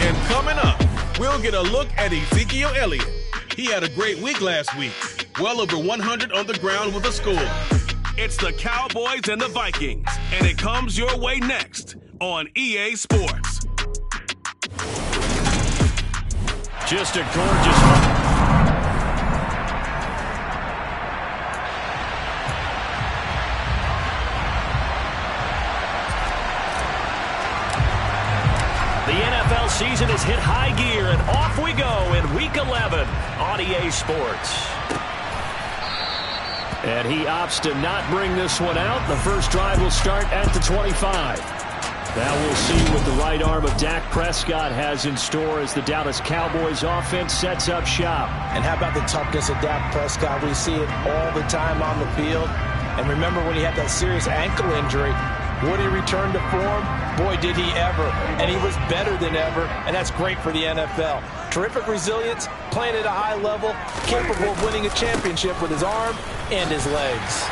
And coming up, we'll get a look at Ezekiel Elliott. He had a great week last week. Well over 100 on the ground with a score. It's the Cowboys and the Vikings, and it comes your way next on EA Sports. Just a gorgeous... The NFL season has hit high gear, and off we go in Week 11 on EA Sports. And he opts to not bring this one out. The first drive will start at the 25. Now we'll see what the right arm of Dak Prescott has in store as the Dallas Cowboys offense sets up shop. And how about the toughness of Dak Prescott? We see it all the time on the field. And remember when he had that serious ankle injury, would he return to form? Boy, did he ever. And he was better than ever, and that's great for the NFL. Terrific resilience, playing at a high level, capable of winning a championship with his arm and his legs.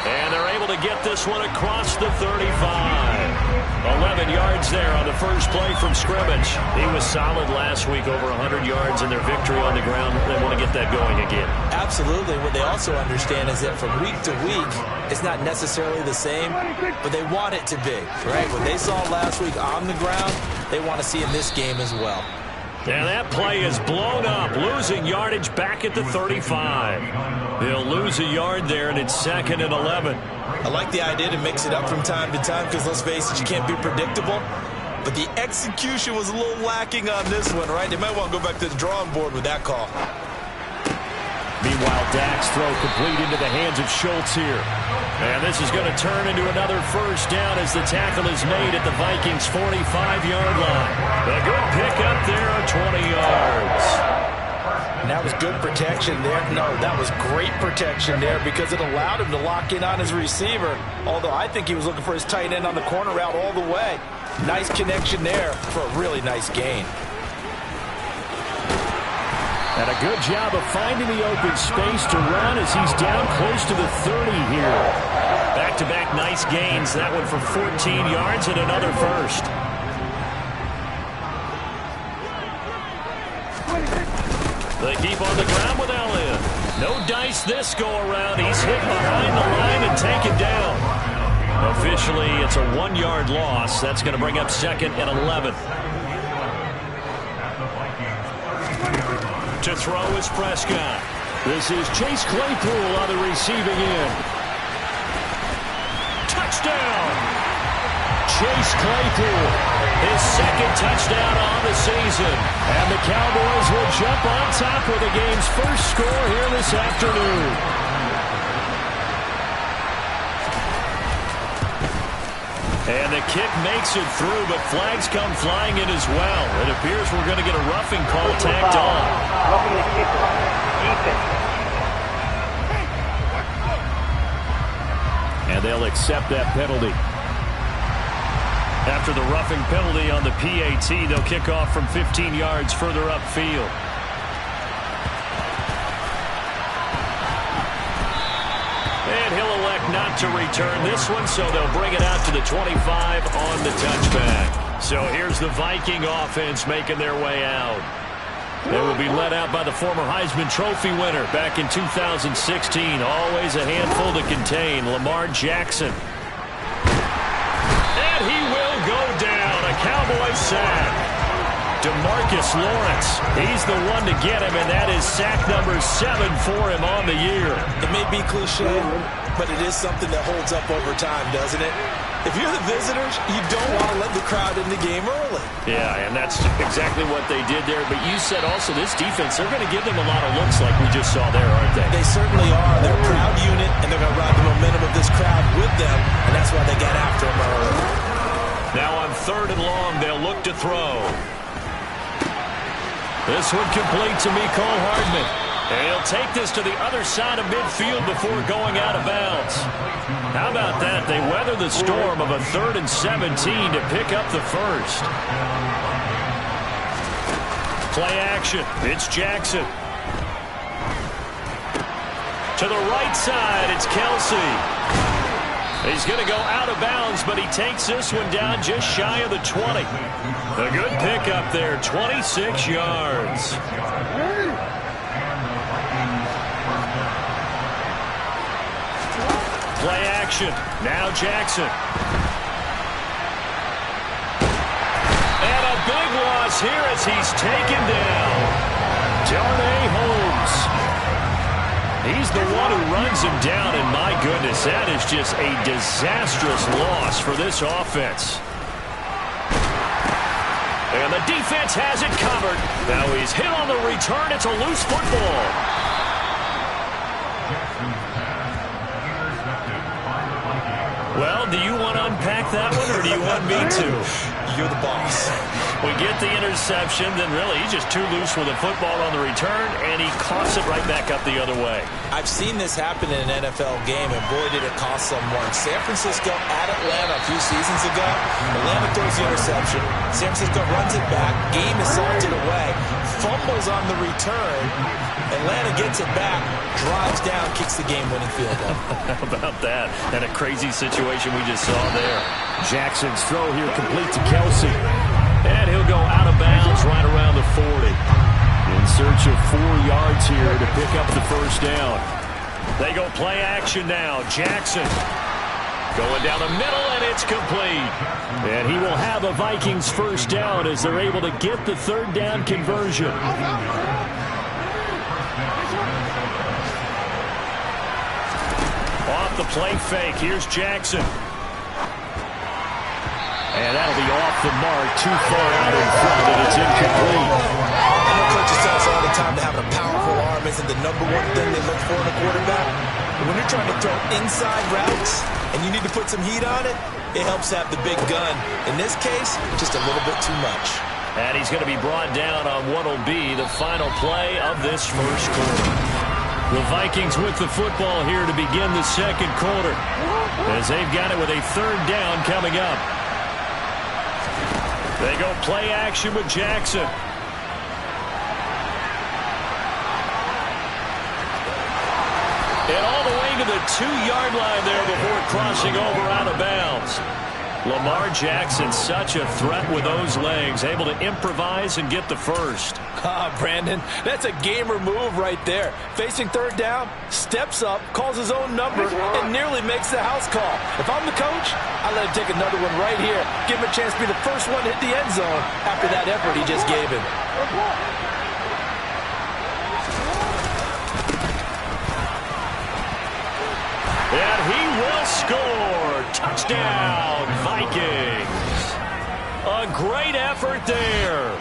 And they're able to get this one across the 35. 11 yards there on the first play from scrimmage. He was solid last week, over 100 yards in their victory on the ground. They want to get that going again. Absolutely. What they also understand is that from week to week, it's not necessarily the same, but they want it to be, right? What they saw last week on the ground, they want to see in this game as well. And that play is blown up, losing yardage back at the 35. They'll lose a yard there, and it's 2nd and 11. I like the idea to mix it up from time to time because, let's face it, you can't be predictable. But the execution was a little lacking on this one, right? They might want to go back to the drawing board with that call. Meanwhile, Dak's throw complete into the hands of Schultz here. And this is going to turn into another first down as the tackle is made at the Vikings' 45-yard line. A good pickup there of 20 yards. And that was good protection there. No, that was great protection there because it allowed him to lock in on his receiver. Although I think he was looking for his tight end on the corner route all the way. Nice connection there for a really nice gain. And a good job of finding the open space to run as he's down close to the 30 here. Back-to-back nice gains. That one for 14 yards and another first. They keep on the ground with Elliott. No dice this go-around. He's hit behind the line and taken down. Officially, it's a 1-yard loss. That's going to bring up 2nd and 11. To throw is Prescott. This is Chase Claypool on the receiving end. Touchdown! Chase Claypool, his 2nd touchdown on the season. And the Cowboys will jump on top with the game's first score here this afternoon. And the kick makes it through, but flags come flying in as well. It appears we're going to get a roughing call tacked on. Roughing the kicker. And they'll accept that penalty. After the roughing penalty on the PAT, they'll kick off from 15 yards further upfield. And he'll elect not to return this one, so they'll bring it out to the 25 on the touchback. So here's the Viking offense making their way out. They will be led out by the former Heisman Trophy winner back in 2016. Always a handful to contain, Lamar Jackson. And he will go down, a Cowboy sack. DeMarcus Lawrence, he's the one to get him, and that is sack number 7 for him on the year. It may be cliche, but it is something that holds up over time, doesn't it? If you're the visitors, you don't want to let the crowd in the game early. Yeah, and that's exactly what they did there. But you said also this defense, they're going to give them a lot of looks like we just saw there, aren't they? They certainly are. They're a proud unit, and they're going to ride the momentum of this crowd with them, and that's why they got after them early. Now on 3rd and long, they'll look to throw. This one complete to Mecole Hardman. And he'll take this to the other side of midfield before going out of bounds. How about that? They weather the storm of a 3rd and 17 to pick up the first. Play action. It's Jackson. To the right side, it's Kelsey. He's going to go out of bounds, but he takes this one down just shy of the 20. A good pickup there, 26 yards. Play action. Now Jackson. And a big loss here as he's taken down. Darnay Holmes. He's the one who runs him down, and my goodness, that is just a disastrous loss for this offense. And the defense has it covered. Now he's hit on the return. It's a loose football. Well, do you want to unpack that one, or do you want me to? You're the boss. We get the interception, then really he's just too loose with the football on the return, and he coughs it right back up the other way. I've seen this happen in an NFL game, and boy, did it cost someone. San Francisco at Atlanta a few seasons ago. Atlanta throws the interception. San Francisco runs it back. Game is salted away. Fumbles on the return. Atlanta gets it back, drives down, kicks the game-winning field goal. How about that? And a crazy situation we just saw there. Jackson's throw here complete to Kelsey. And he'll go out of bounds right around the 40. In search of 4 yards here to pick up the first down. They go play action now. Jackson going down the middle, and it's complete. And he will have a Vikings first down as they're able to get the third down conversion. Off the play fake. Here's Jackson. And that'll be off the mark, too far out in front, and it's incomplete. I know coaches tell us all the time that having a powerful arm isn't the number one thing they look for in a quarterback. But when you're trying to throw inside routes and you need to put some heat on it, it helps have the big gun. In this case, just a little bit too much. And he's going to be brought down on what will be the final play of this first quarter. The Vikings with the football here to begin the second quarter, as they've got it with a third down coming up. They go play action with Jackson. And all the way to the 2-yard line there before crossing over out of bounds. Lamar Jackson, such a threat with those legs, able to improvise and get the first. Brandon, that's a gamer move right there. Facing third down, steps up, calls his own number, and nearly makes the house call. If I'm the coach, I let him take another one right here. Give him a chance to be the first one to hit the end zone after that effort he just gave him. And he will score. Touchdown, Vikings. A great effort there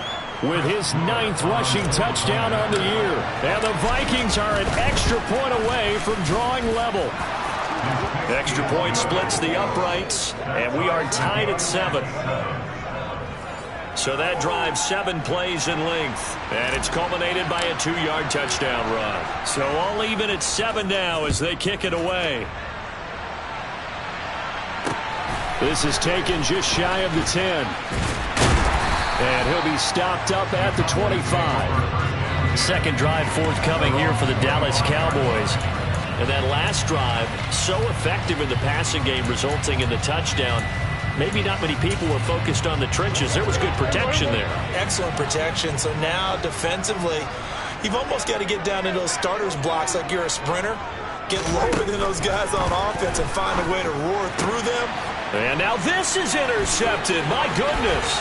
with his 9th rushing touchdown on the year. And the Vikings are an extra point away from drawing level. Extra point splits the uprights, and we are tied at 7. So that drives 7 plays in length, and it's culminated by a 2-yard touchdown run. So all even at 7 now as they kick it away. This is taken just shy of the 10. And he'll be stopped up at the 25. Second drive forthcoming here for the Dallas Cowboys. And that last drive, so effective in the passing game, resulting in the touchdown. Maybe not many people were focused on the trenches. There was good protection there. Excellent protection. So now defensively, you've almost got to get down into those starters blocks like you're a sprinter. Get lower than those guys on offense and find a way to roar through them. And now this is intercepted. My goodness.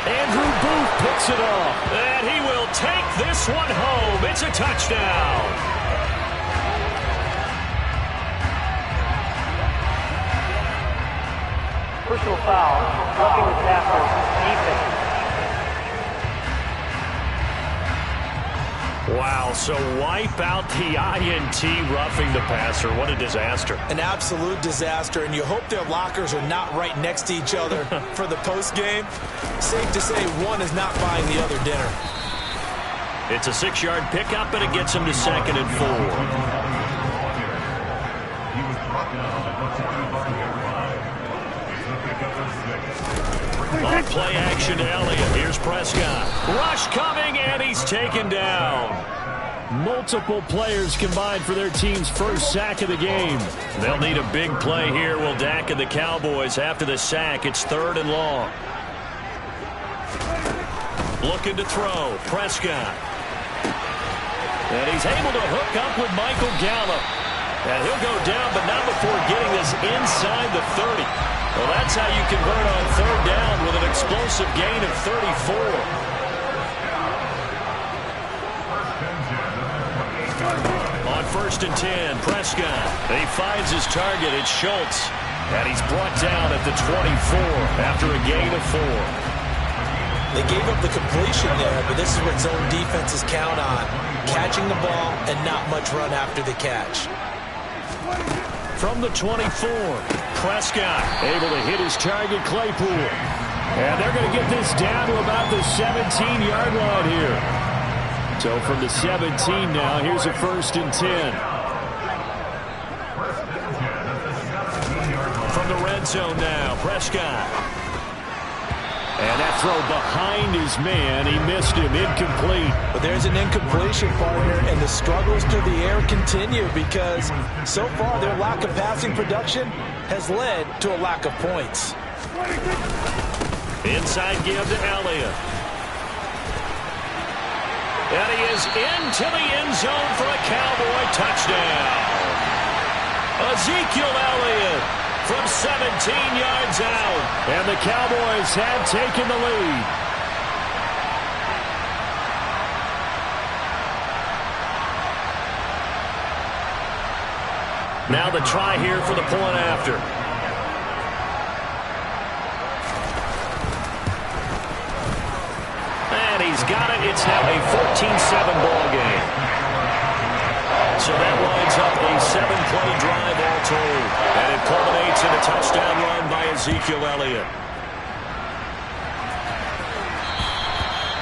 Andrew Booth picks it off. And he will take this one home. It's a touchdown. Personal foul, roughing the passer, defense. Wow, so wipe out the INT, roughing the passer. What a disaster. An absolute disaster, and you hope their lockers are not right next to each other for the postgame. Safe to say one is not buying the other dinner. It's a 6-yard pickup, and it gets him to 2nd and 4. On play action to Elliott. Here's Prescott. Rush coming, and he's taken down. Multiple players combined for their team's first sack of the game. They'll need a big play here, will Dak and the Cowboys. After the sack, it's 3rd and long. Looking to throw. Prescott. And he's able to hook up with Michael Gallup. And he'll go down, but not before getting this inside the 30. Well, that's how you convert on 3rd down with an explosive gain of 34. On 1st and 10, Prescott. He finds his target. It's Schultz. And he's brought down at the 24 after a gain of 4. They gave up the completion there, but this is what zone defenses count on. Catching the ball and not much run after the catch. From the 24, Prescott able to hit his target, Claypool. And they're going to get this down to about the 17-yard line here. So from the 17 now, here's a 1st and 10. From the red zone now, Prescott. And that throw behind his man. He missed him. Incomplete. But there's an incompletion, partner, and the struggles through the air continue because so far their lack of passing production has led to a lack of points. Inside give to Elliott. And he is into the end zone for a Cowboy touchdown. Ezekiel Elliott from 17 yards out. And the Cowboys have taken the lead. Now the try here for the point after. And he's got it. It's now a 14-7 ball game. So that lines up a 7-play drive all told. And it culminates in a touchdown run by Ezekiel Elliott.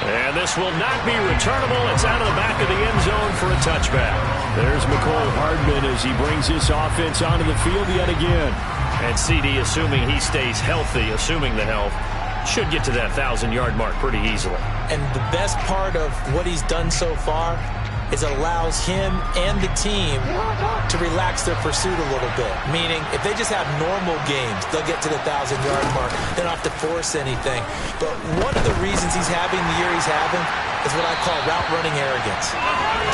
And this will not be returnable. It's out of the back of the end zone for a touchback. There's McCole Hardman as he brings this offense onto the field yet again. And CD, assuming he stays healthy, assuming the health, should get to that 1,000-yard mark pretty easily. And the best part of what he's done so far is it allows him and the team to relax their pursuit a little bit. Meaning, if they just have normal games, they'll get to the 1,000-yard mark. They don't have to force anything. But one of the reasons he's having the year he's having is what I call route running arrogance.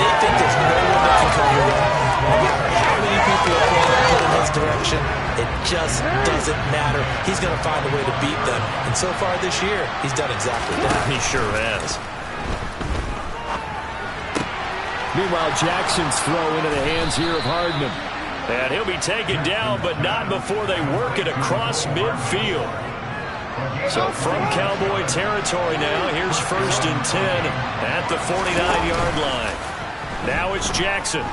They think there's no one that can cover them. No matter how many people are put in his direction, it just doesn't matter. He's going to find a way to beat them. And so far this year, he's done exactly that. He sure has. Meanwhile, Jackson's throw into the hands here of Hardman. And he'll be taken down, but not before they work it across midfield. So from Cowboy territory now, here's 1st and 10 at the 49-yard line. Now it's Jackson.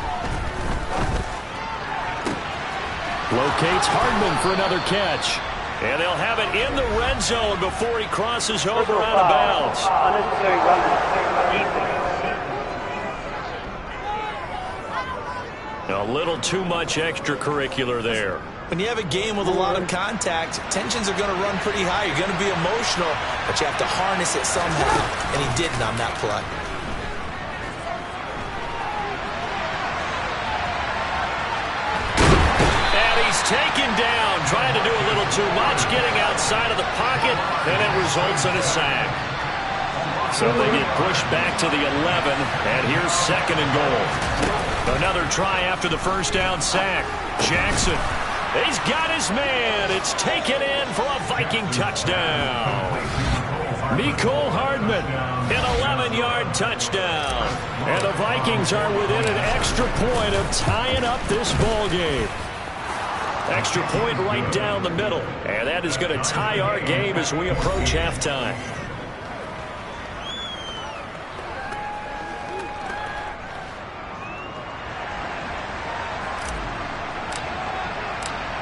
Locates Hardman for another catch. And they'll have it in the red zone before he crosses over out of bounds. Unnecessary run. A little too much extracurricular there. When you have a game with a lot of contact, tensions are going to run pretty high. You're going to be emotional, but you have to harness it somehow, and he didn't on that play. And he's taken down, trying to do a little too much, getting outside of the pocket, and it results in a sack. So they get pushed back to the 11, and here's 2nd and goal. Another try after the first down sack. Jackson, he's got his man. It's taken in for a Viking touchdown. Mecole Hardman, an 11-yard touchdown. And the Vikings are within an extra point of tying up this ball game. Extra point right down the middle. And that is going to tie our game as we approach halftime.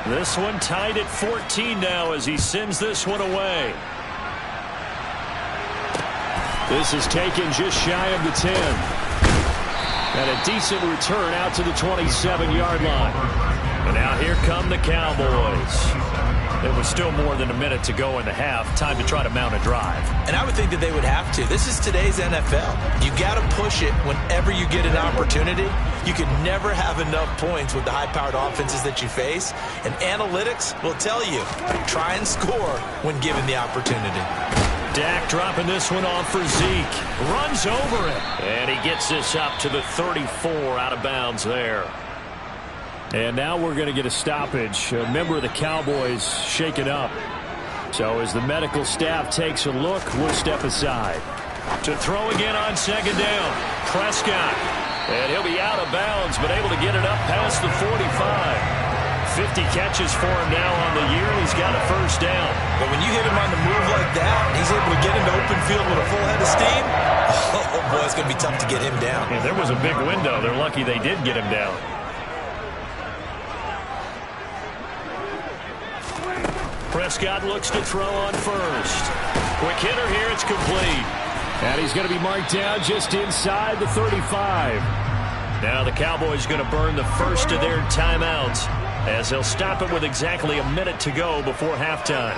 This one tied at 14 now as he sends this one away. This is taken just shy of the 10. And a decent return out to the 27-yard line. And now here come the Cowboys. There was still more than a minute to go in the half. Time to try to mount a drive. And I would think that they would have to. This is today's NFL. You got to push it whenever you get an opportunity. You can never have enough points with the high-powered offenses that you face. And analytics will tell you, try and score when given the opportunity. Dak dropping this one off for Zeke. Runs over it. And he gets this up to the 34 out of bounds there. And now we're going to get a stoppage. A member of the Cowboys shaken up. So as the medical staff takes a look, we'll step aside. To throw again on second down. Prescott. And he'll be out of bounds, but able to get it up past the 45. 50 catches for him now on the year, and he's got a first down. But when you hit him on the move like that, and he's able to get into open field with a full head of steam, oh boy, it's going to be tough to get him down. And there was a big window. They're lucky they did get him down. Prescott looks to throw on first. Quick hitter here, it's complete. And he's going to be marked down just inside the 35. Now the Cowboys going to burn the first of their timeouts as they'll stop it with exactly a minute to go before halftime.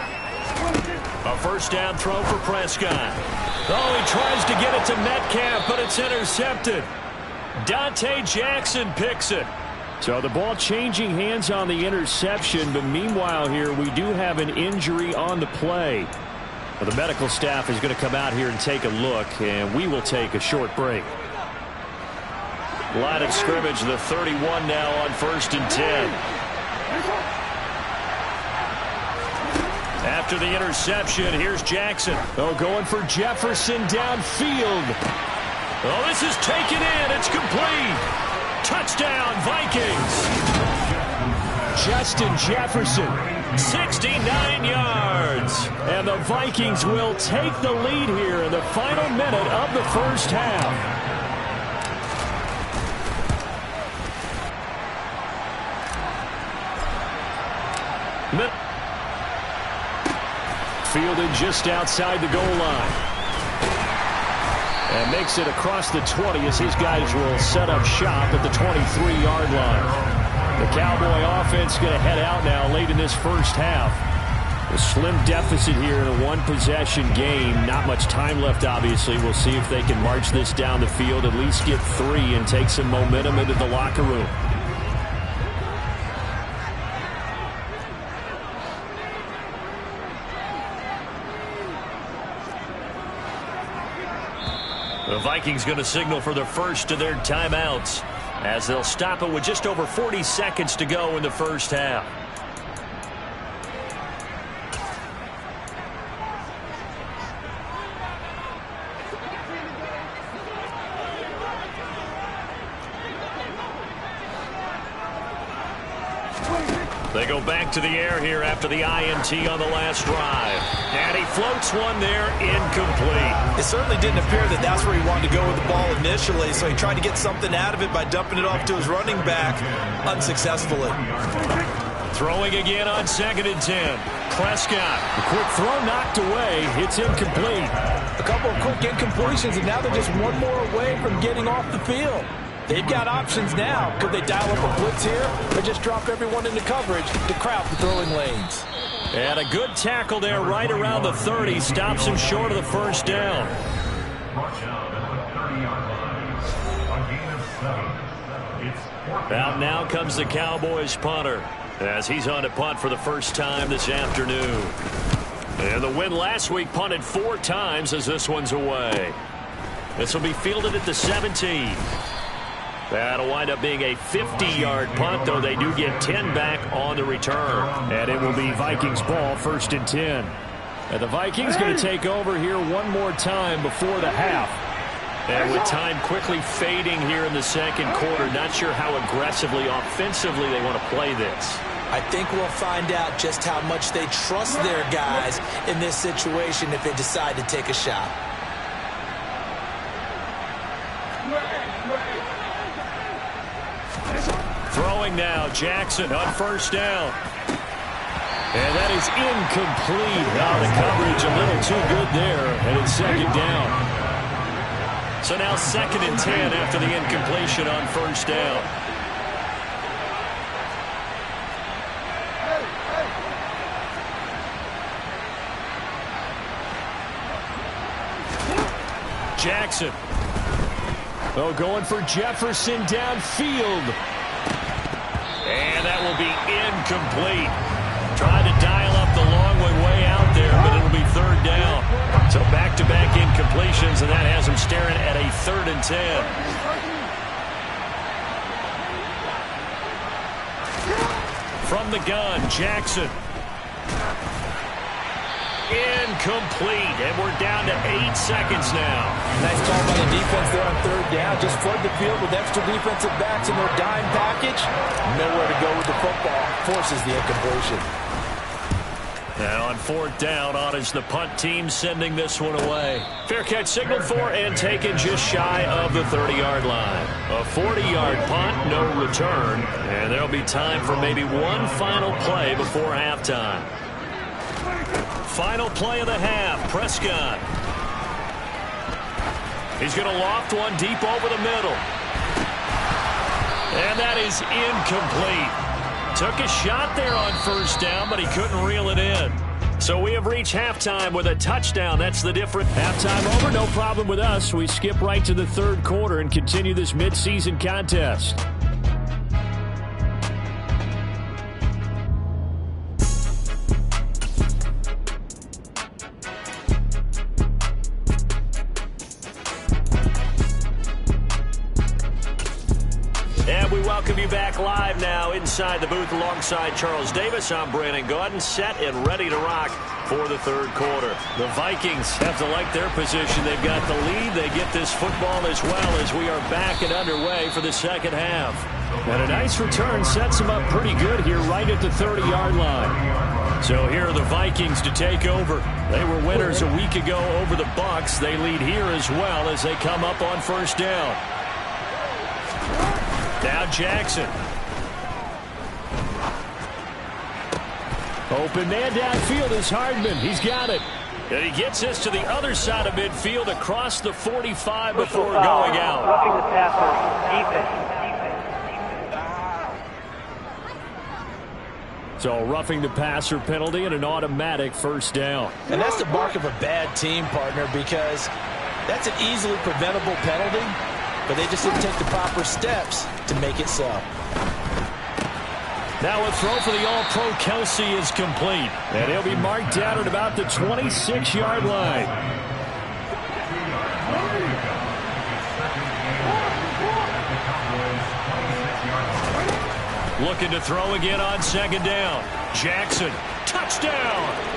A first down throw for Prescott. Oh, he tries to get it to Metcalf, but it's intercepted. Dante Jackson picks it. So the ball changing hands on the interception, but meanwhile here we do have an injury on the play. Well, the medical staff is going to come out here and take a look, and we will take a short break. Line of scrimmage, the 31 now on 1st and 10. After the interception, here's Jackson. Oh, going for Jefferson downfield. Oh, this is taken in. It's complete. Touchdown, Vikings. Justin Jefferson, 69 yards. And the Vikings will take the lead here in the final minute of the first half. Fielded just outside the goal line. And makes it across the 20 as his guys will set up shop at the 23-yard line. The Cowboy offense going to head out now late in this first half. A slim deficit here in a one-possession game. Not much time left, obviously. We'll see if they can march this down the field, at least get 3 and take some momentum into the locker room. The Vikings going to signal for the first of their timeouts as they'll stop it with just over 40 seconds to go in the first half. They go back to the air here after the INT on the last drive. And he floats one there, incomplete. It certainly didn't appear that that's where he wanted to go with the ball initially, so he tried to get something out of it by dumping it off to his running back unsuccessfully. Throwing again on 2nd and 10. Prescott. The quick throw knocked away. It's incomplete. A couple of quick incompletions, and now they're just one more away from getting off the field. They've got options now. Could they dial up a blitz here or just drop everyone into coverage to crowd the throwing lanes? And a good tackle there right around the 30. Stops him short of the first down. Out now comes the Cowboys punter as he's on to punt for the first time this afternoon. And the win last week punted 4 times as this one's away. This will be fielded at the 17. That'll wind up being a 50-yard punt, though they do get 10 back on the return. And it will be Vikings ball, 1st and 10. And the Vikings going to take over here one more time before the half. And with time quickly fading here in the second quarter, not sure how aggressively, offensively they want to play this. I think we'll find out just how much they trust their guys in this situation if they decide to take a shot. Throwing now, Jackson on first down. And that is incomplete. Now the coverage a little too good there, and it's 2nd down. So now 2nd and 10 after the incompletion on first down. Jackson. Oh, going for Jefferson downfield. And that will be incomplete. Tried to dial up the long way out there, but it'll be third down. So back-to-back incompletions, and that has him staring at a 3rd and 10. From the gun, Jackson. Incomplete, and we're down to 8 seconds now. Nice call by the defense there on 3rd down. Just flood the field with extra defensive backs in their dime package. Nowhere to go with the football. Forces the incompletion. Now on 4th down, on is the punt team sending this one away. Fair catch signaled for and taken just shy of the 30-yard line. A 40-yard punt, no return, and there'll be time for maybe one final play before halftime. Final play of the half, Prescott. He's going to loft one deep over the middle. And that is incomplete. Took a shot there on 1st down, but he couldn't reel it in. So we have reached halftime with a touchdown. That's the difference. Halftime over, no problem with us. We skip right to the 3rd quarter and continue this midseason contest. Welcome you back live now inside the booth alongside Charles Davis. I'm Brandon Gaudin, set and ready to rock for the 3rd quarter. The Vikings have to like their position. They've got the lead. They get this football as well as we are back and underway for the 2nd half. And a nice return sets them up pretty good here right at the 30-yard line. So here are the Vikings to take over. They were winners a week ago over the Bucs. They lead here as well as they come up on 1st down. Now Jackson. Open man downfield is Hardman. He's got it. And he gets this to the other side of midfield across the 45 before going out. Roughing the passer, defense. So roughing the passer penalty and an automatic 1st down. And that's the mark of a bad team, partner, because that's an easily preventable penalty. But they just didn't take the proper steps to make it so. Now a throw for the All-Pro Kelsey is complete. And he'll be marked down at about the 26-yard line. Looking to throw again on 2nd down. Jackson, touchdown!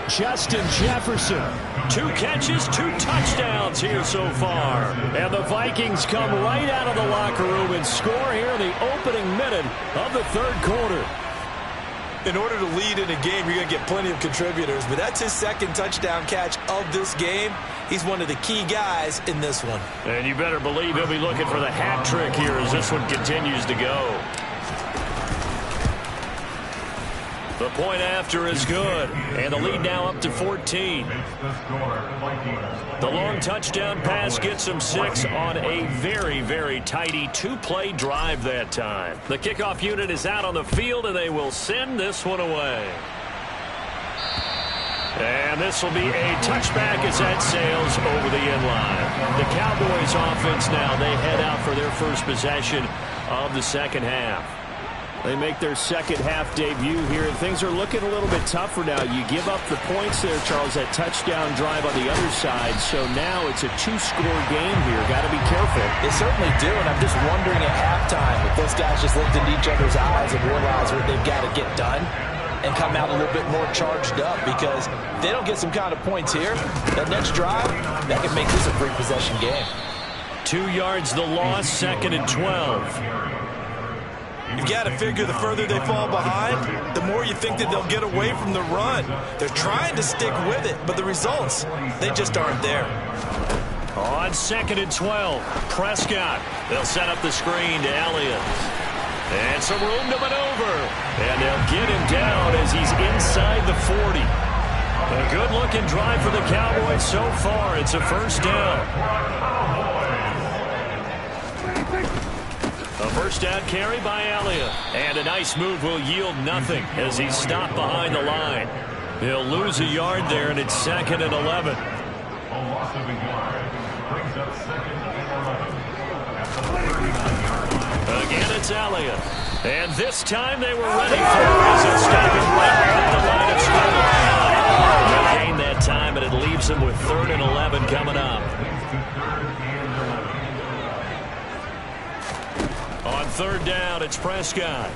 Justin Jefferson, 2 catches, 2 touchdowns here so far. And the Vikings come right out of the locker room and score here in the opening minute of the 3rd quarter. In order to lead in a game, you're going to get plenty of contributors, but that's his 2nd touchdown catch of this game. He's one of the key guys in this one. And you better believe he'll be looking for the hat trick here as this one continues to go. The point after is good, and the lead now up to 14. The long touchdown pass gets them 6 on a very, very tidy 2-play drive that time. The kickoff unit is out on the field, and they will send this one away. And this will be a touchback as that sails over the end line. The Cowboys offense now, they head out for their first possession of the 2nd half. They make their 2nd half debut here, and things are looking a little bit tougher now. You give up the points there, Charles, that touchdown drive on the other side. So now it's a 2-score game here. Got to be careful. They certainly do, and I'm just wondering at halftime if those guys just looked into each other's eyes and realized what they've got to get done and come out a little bit more charged up, because if they don't get some kind of points here, that next drive, that could make this a 3-possession game. 2 yards the loss, 2nd and 12. You've got to figure the further they fall behind, the more you think that they'll get away from the run. They're trying to stick with it, but the results, they just aren't there. On 2nd and 12, Prescott. They'll set up the screen to Elliott. And some room to maneuver. And they'll get him down as he's inside the 40. A good-looking drive for the Cowboys so far. It's a 1st down. A 1st down carry by Elliott. And a nice move will yield nothing as he's stopped behind the line. He'll lose a yard there, and it's 2nd and 11. Again, it's Elliott. And this time they were ready for it as it stopped him right at the line of scrimmage. They'll gain that time, and it leaves them with 3rd and 11 coming up. On 3rd down, it's Prescott.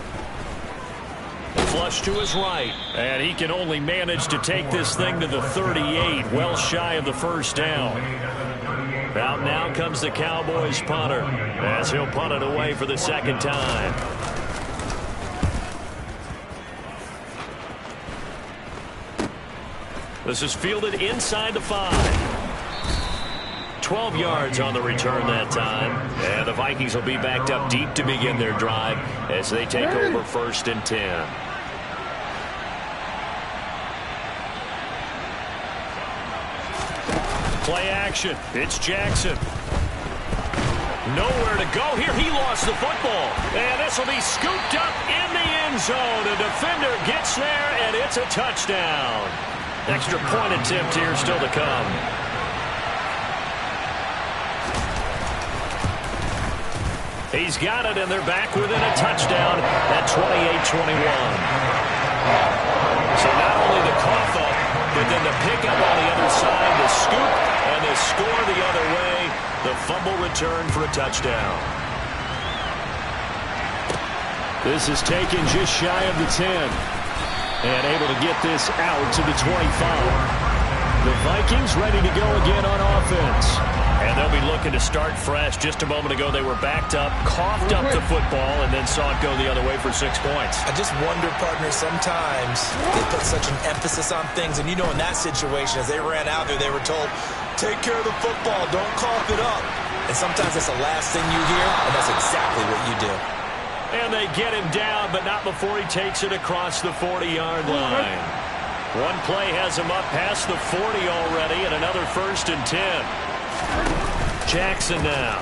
Flush to his right, and he can only manage to take this thing to the 38, well shy of the 1st down. Out now comes the Cowboys punter, as he'll punt it away for the 2nd time. This is fielded inside the 5. 12 yards on the return that time. And the Vikings will be backed up deep to begin their drive as they take over 1st and 10. Play action. It's Jackson. Nowhere to go here. He lost the football. And this will be scooped up in the end zone. A defender gets there, and it's a touchdown. Extra point attempt here still to come. He's got it, and they're back within a touchdown at 28-21. So not only the cough up, but then the pick up on the other side, the scoop, and the score the other way. The fumble return for a touchdown. This is taken just shy of the 10. And able to get this out to the 25. The Vikings ready to go again on offense. And they'll be looking to start fresh. Just a moment ago, they were backed up, coughed up the football, and then saw it go the other way for 6 points. I just wonder, partner, sometimes they put such an emphasis on things. And, you know, in that situation, as they ran out there, they were told, take care of the football, don't cough it up. And sometimes that's the last thing you hear, and that's exactly what you do. And they get him down, but not before he takes it across the 40-yard line. One play has him up past the 40 already, and another 1st and 10. Jackson now.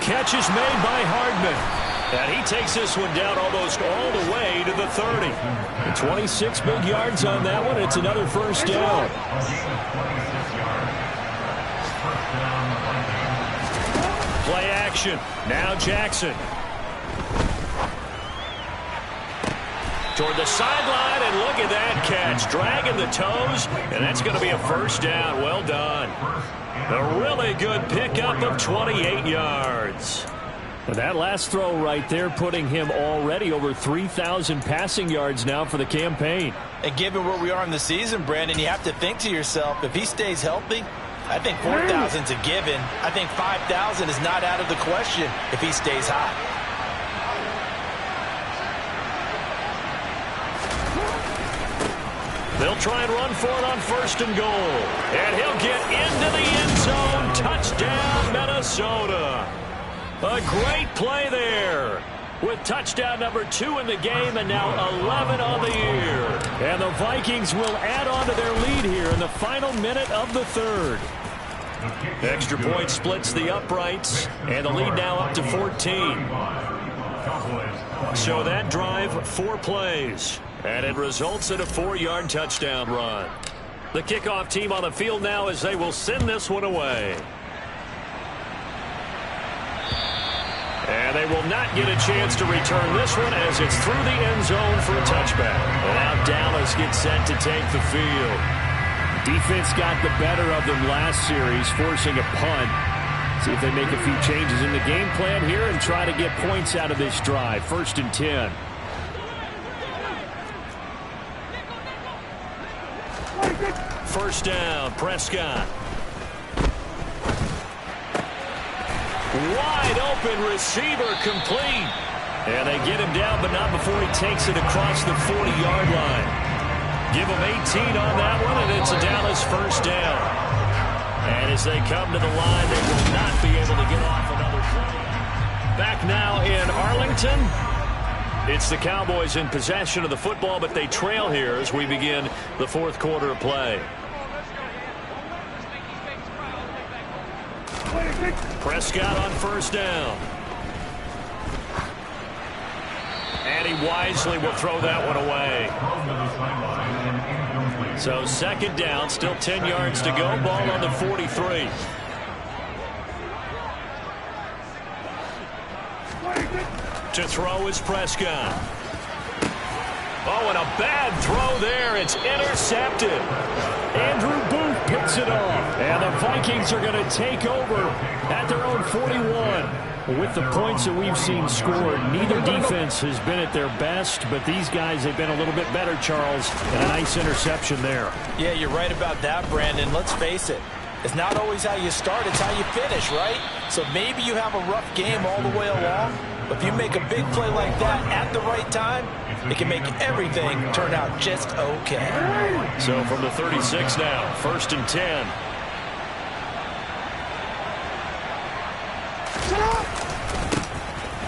Catch is made by Hardman. And he takes this one down almost all the way to the 30. 26 big yards on that one. It's another 1st down. Play action. Now Jackson. Toward the sideline, and look at that catch. Dragging the toes, and that's going to be a 1st down. Well done. A really good pickup of 28 yards. And that last throw right there putting him already over 3,000 passing yards now for the campaign. And given where we are in the season, Brandon, you have to think to yourself, if he stays healthy, I think 4,000's a given. I think 5,000 is not out of the question if he stays hot. They'll try and run for it on 1st and goal. And he'll get into the end zone. Touchdown, Minnesota. A great play there. With touchdown number 2 in the game and now 11 on the year. And the Vikings will add on to their lead here in the final minute of the 3rd. Extra point splits the uprights, and the lead now up to 14. So that drive, 4 plays, and it results in a 4-yard touchdown run. The kickoff team on the field now as they will send this one away. And they will not get a chance to return this one as it's through the end zone for a touchback. And now Dallas gets set to take the field. Defense got the better of them last series, forcing a punt. See if they make a few changes in the game plan here and try to get points out of this drive. 1st and 10. First down, Prescott. Wide open receiver complete. And they get him down, but not before he takes it across the 40-yard line. Give him 18 on that one, and it's a Dallas 1st down. And as they come to the line, they will not be able to get off another play. Back now in Arlington. It's the Cowboys in possession of the football, but they trail here as we begin the 4th quarter of play. Prescott on 1st down. And he wisely will throw that one away. So second down, still 10 yards to go. Ball on the 43. To throw is Prescott. Oh, and a bad throw there. It's intercepted. Andrew Booth picks it off. And the Vikings are going to take over at their own 41. With the points that we've seen scored, neither defense has been at their best, but these guys have been a little bit better, Charles, and a nice interception there. Yeah, you're right about that, Brandon. Let's face it. It's not always how you start, it's how you finish, right? So maybe you have a rough game all the way along, but if you make a big play like that at the right time, it can make everything turn out just okay. So from the 36 now, 1st and 10.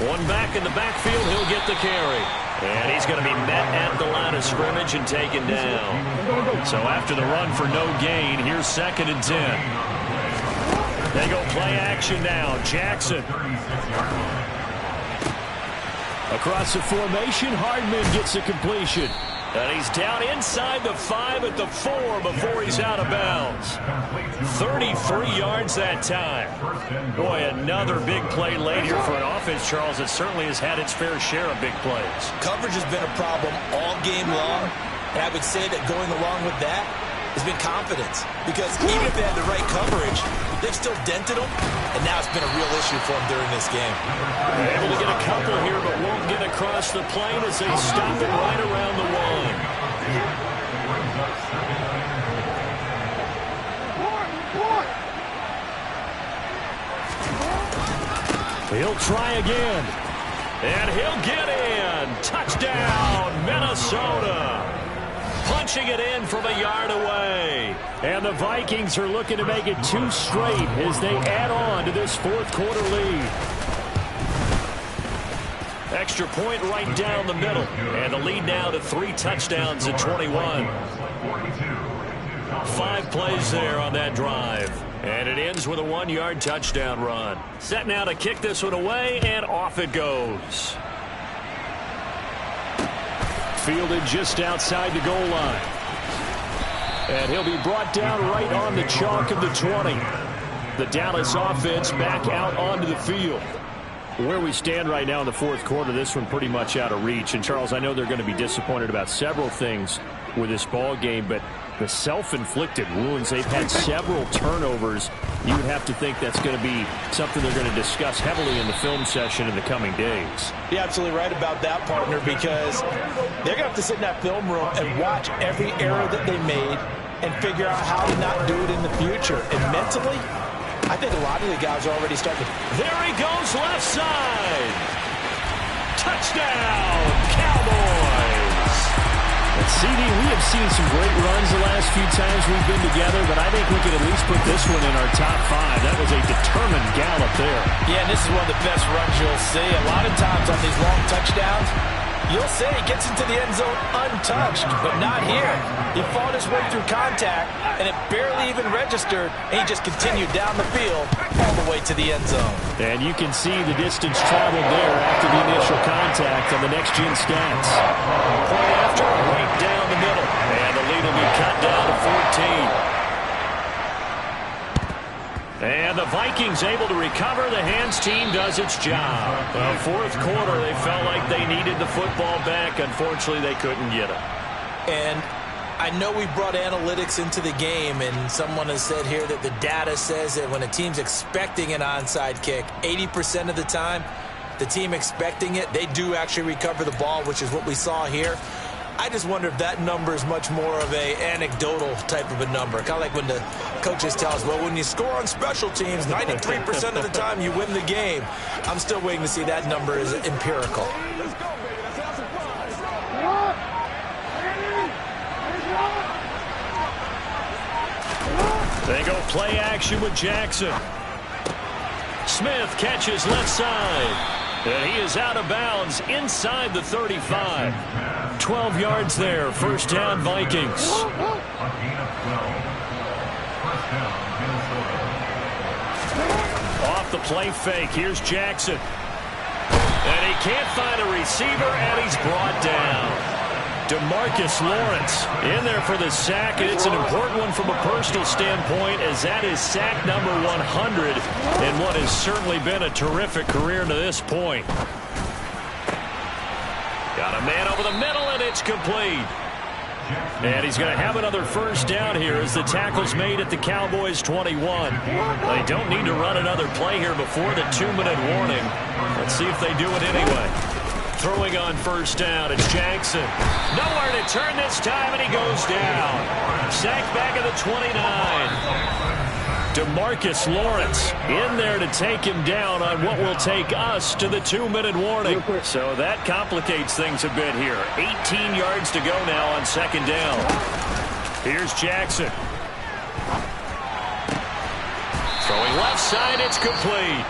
One back in the backfield, he'll get the carry. And he's going to be met at the line of scrimmage and taken down. So after the run for no gain, here's 2nd and 10. They go play action now. Jackson. Across the formation, Hardman gets a completion. And he's down inside the 5 at the 4 before he's out of bounds. 33 yards that time. Boy, another big play late here for an offense, Charles, that certainly has had its fair share of big plays. Coverage has been a problem all game long, and I would say that going along with that has been confidence. Because even if they had the right coverage, they've still dented them, and now it's been a real issue for them during this game. They're able to get a couple here, but won't get across the plane as they stop it right around the 1. He'll try again. And he'll get in. Touchdown, Minnesota. Punching it in from a yard away. And the Vikings are looking to make it 2 straight as they add on to this 4th quarter lead. Extra point right down the middle. And the lead now to 3 touchdowns at 21. 5 plays there on that drive. And it ends with a 1-yard touchdown run. Set now to kick this one away, and off it goes. Fielded just outside the goal line. And he'll be brought down right on the chalk of the 20. The Dallas offense back out onto the field. Where we stand right now in the 4th quarter, this one pretty much out of reach. And, Charles, I know they're going to be disappointed about several things with this ball game, but the self-inflicted wounds, they've had several turnovers. You would have to think that's going to be something they're going to discuss heavily in the film session in the coming days. You're absolutely right about that, partner, because they're going to have to sit in that film room and watch every error that they made and figure out how to not do it in the future. And mentally, I think a lot of the guys are already starting. There he goes, left side. Touchdown, Cowboys. And CD, we have seen some great runs the last few times we've been together, but I think we could at least put this one in our top 5. That was a determined gallop there. Yeah, and this is one of the best runs you'll see. A lot of times on these long touchdowns, you'll say he gets into the end zone untouched, but not here. He fought his way through contact, and it barely even registered, and he just continued down the field all the way to the end zone. And you can see the distance traveled there after the initial contact on the next-gen stats. Play after, right down the middle, and the lead will be cut down to 14. And the Vikings able to recover. The hands team does its job. Well, 4th quarter, they felt like they needed the football back. Unfortunately, they couldn't get it. And I know we brought analytics into the game, and someone has said here that the data says that when a team's expecting an onside kick, 80% of the time, the team expecting it, they do actually recover the ball, which is what we saw here. I just wonder if that number is much more of a anecdotal type of a number. Kind of like when the coaches tell us, well, when you score on special teams, 93% of the time you win the game. I'm still waiting to see that number is empirical. They go play action with Jackson. Smith catches left side. And he is out of bounds inside the 35. 12 yards there. 1st down, Vikings. Off the play fake. Here's Jackson. And he can't find a receiver, and he's brought down. DeMarcus Lawrence in there for the sack, and it's an important one from a personal standpoint, as that is sack number 100 in what has certainly been a terrific career to this point. Got a man over the middle, and it's complete. And he's going to have another first down here as the tackle's made at the Cowboys' 21. They don't need to run another play here before the 2-minute warning. Let's see if they do it anyway. Throwing on first down, it's Jackson. Nowhere to turn this time, and he goes down. Sacked back at the 29. DeMarcus Lawrence in there to take him down on what will take us to the 2-minute warning. So that complicates things a bit here. 18 yards to go now on second down. Here's Jackson. Throwing left side, it's complete.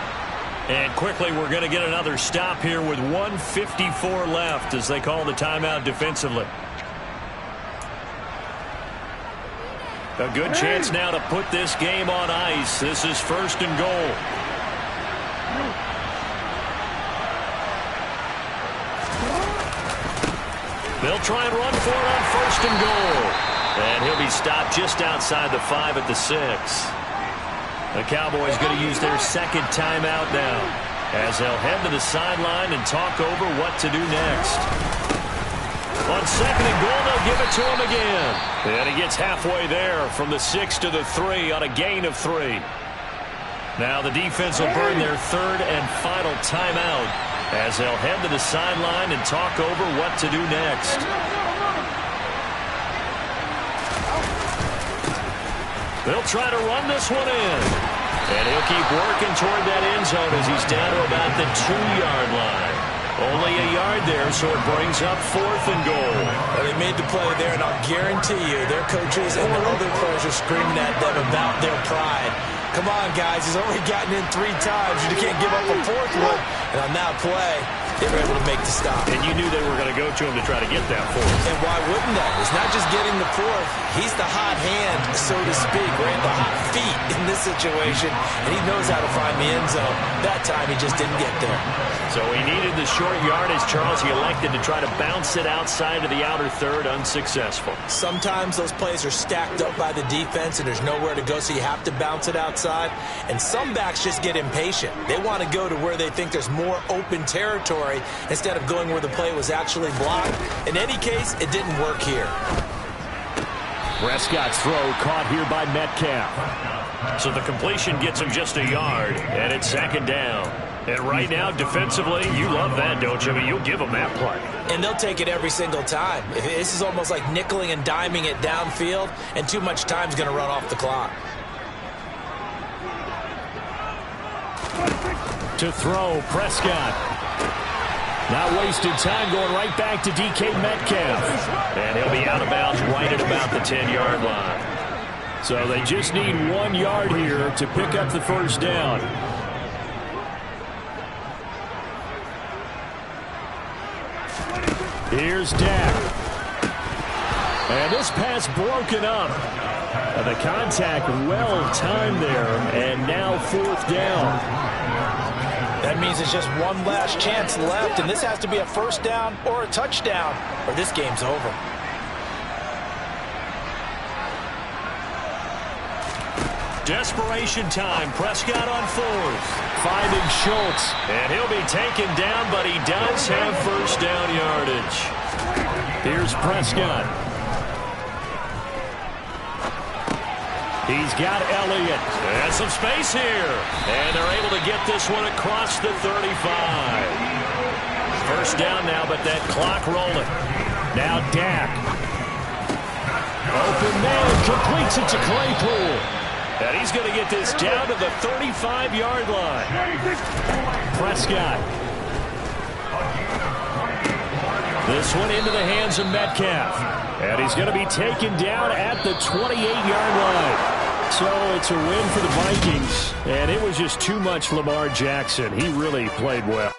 And quickly we're going to get another stop here with 1:54 left as they call the timeout defensively. A good chance now to put this game on ice. This is first and goal. They'll try and run for it on first and goal. And he'll be stopped just outside the 5 at the 6. The Cowboys going to use their second timeout now as they'll head to the sideline and talk over what to do next. On second and goal, they'll give it to him again. And he gets halfway there from the 6 to the 3 on a gain of 3. Now the defense will burn their third and final timeout as they'll head to the sideline and talk over what to do next. They'll try to run this one in. And he'll keep working toward that end zone as he's down to about the 2-yard line. Only a yard there, so it brings up fourth and goal. Well, they made the play there, and I'll guarantee you their coaches and their other players are screaming at them about their pride. Come on, guys. He's already gotten in 3 times. You can't give up a fourth one. And on that play, they were able to make the stop. And you knew they were going to go to him to try to get that fourth. And why wouldn't they? It's not just getting the fourth. He's the hot hand, so to speak, right? The hot feet in this situation. And he knows how to find the end zone. That time, he just didn't get there. So he needed the short yardage, Charles. He elected to try to bounce it outside of the outer third, unsuccessful. Sometimes those plays are stacked up by the defense, and there's nowhere to go, so you have to bounce it outside. And some backs just get impatient. They want to go to where they think there's more open territory instead of going where the play was actually blocked. In any case, it didn't work here. Prescott's throw caught here by Metcalf. So the completion gets him just a yard, and it's second down. And right now, defensively, you love that, don't you? I mean, you'll give them that play. And they'll take it every single time. This is almost like nickeling and diming it downfield, and too much time's going to run off the clock. To throw, Prescott. Not wasting time, going right back to DK Metcalf. And he'll be out of bounds right at about the 10-yard line. So they just need 1 yard here to pick up the first down. Here's Dak. And this pass broken up. And the contact well-timed there. And now fourth down. That means it's just one last chance left, and this has to be a first down or a touchdown, or this game's over. Desperation time. Prescott on fourth. Finding Schultz. And he'll be taken down, but he does have first down yardage. Here's Prescott. He's got Elliott. There's some space here. And they're able to get this one across the 35. First down now, but that clock rolling. Now Dak. Open man, completes it to Claypool. And he's going to get this down to the 35-yard line. Prescott. This one into the hands of Metcalf. And he's going to be taken down at the 28-yard line. So it's a win for the Vikings. And it was just too much Lamar Jackson. He really played well.